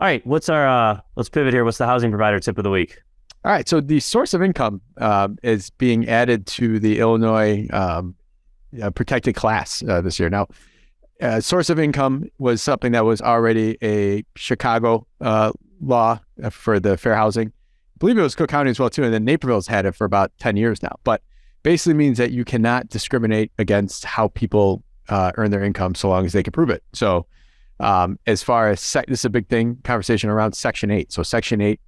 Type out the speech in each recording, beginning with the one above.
All right, what's our let's pivot here. What's the housing provider tip of the week? All right. So the source of income is being added to the Illinois protected class this year. Now, source of income was something that was already a Chicago law for the fair housing. I believe it was Cook County as well too, and then Naperville's had it for about 10 years now. But basically means that you cannot discriminate against how people earn their income so long as they can prove it. So as far as this is a big thing conversation around Section 8. So Section 8,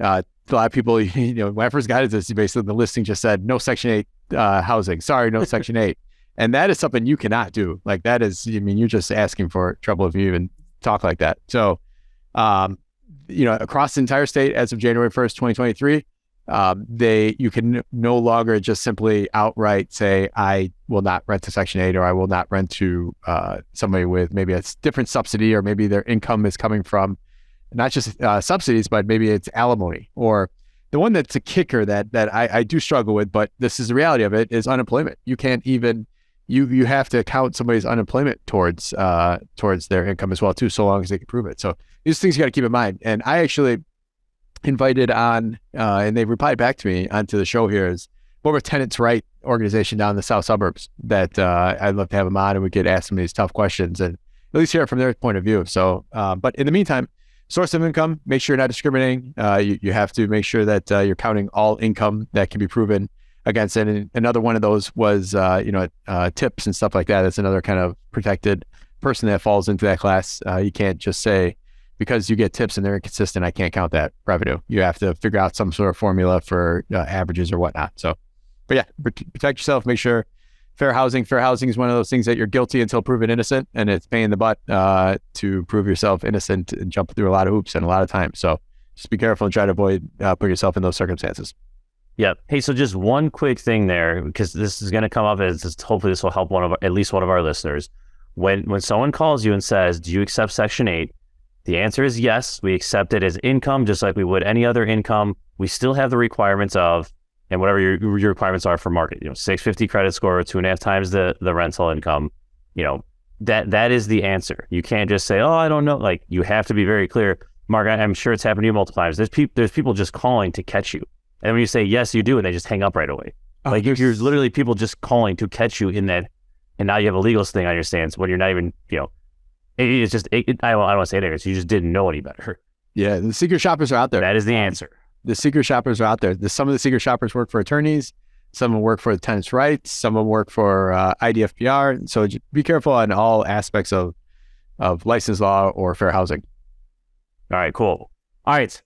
a lot of people, when I first got into this, basically the listing just said no Section 8 housing. Sorry, no Section 8. And that is something you cannot do. Like that is, you're just asking for trouble if you even talk like that. So, across the entire state as of January 1st, 2023, you can no longer just simply outright say, I will not rent to Section 8 or I will not rent to somebody with maybe a different subsidy, or maybe their income is coming from not just subsidies, but maybe it's alimony, or the one that's a kicker that I do struggle with, but this is the reality of it, is unemployment. You can't even, you have to count somebody's unemployment towards their income as well too, so long as they can prove it. So these things you got to keep in mind. And I actually invited on, and they replied back to me onto the show here, is more of a tenants' right organization down in the south suburbs that I'd love to have them on, and we could ask them these tough questions and at least hear it from their point of view. So, but in the meantime, source of income, make sure you're not discriminating. You have to make sure that you're counting all income that can be proven against it. And another one of those was, tips and stuff like that. That's another kind of protected person that falls into that class. You can't just say, because you get tips and they're inconsistent, I can't count that revenue. You have to figure out some sort of formula for averages or whatnot. So, but yeah, protect yourself. Make sure fair housing is one of those things that you're guilty until proven innocent, and it's pain in the butt to prove yourself innocent and jump through a lot of hoops and a lot of time. So just be careful and try to avoid putting yourself in those circumstances. Yep. Hey, so just one quick thing there, because this is going to come up as hopefully this will help at least one of our listeners. When someone calls you and says, "Do you accept Section 8?" The answer is yes. We accept it as income, just like we would any other income. We still have the requirements of, and whatever your requirements are for market, 650 credit score, 2.5 times the rental income. That is the answer. You can't just say, "Oh, I don't know." Like, you have to be very clear. Mark, I'm sure it's happened to you multiple times. There's people just calling to catch you. And when you say, "Yes, you do," and they just hang up right away. Like, you're literally people just calling to catch you in that. And now you have a legal thing on your stance when you're not even, it's just, I don't want to say it, you just didn't know any better. Yeah, the secret shoppers are out there. That is the answer. The secret shoppers are out there. Some of the secret shoppers work for attorneys. Some of them work for the tenants' rights. Some of them work for IDFPR. So be careful on all aspects of license law or fair housing. All right, cool. All right.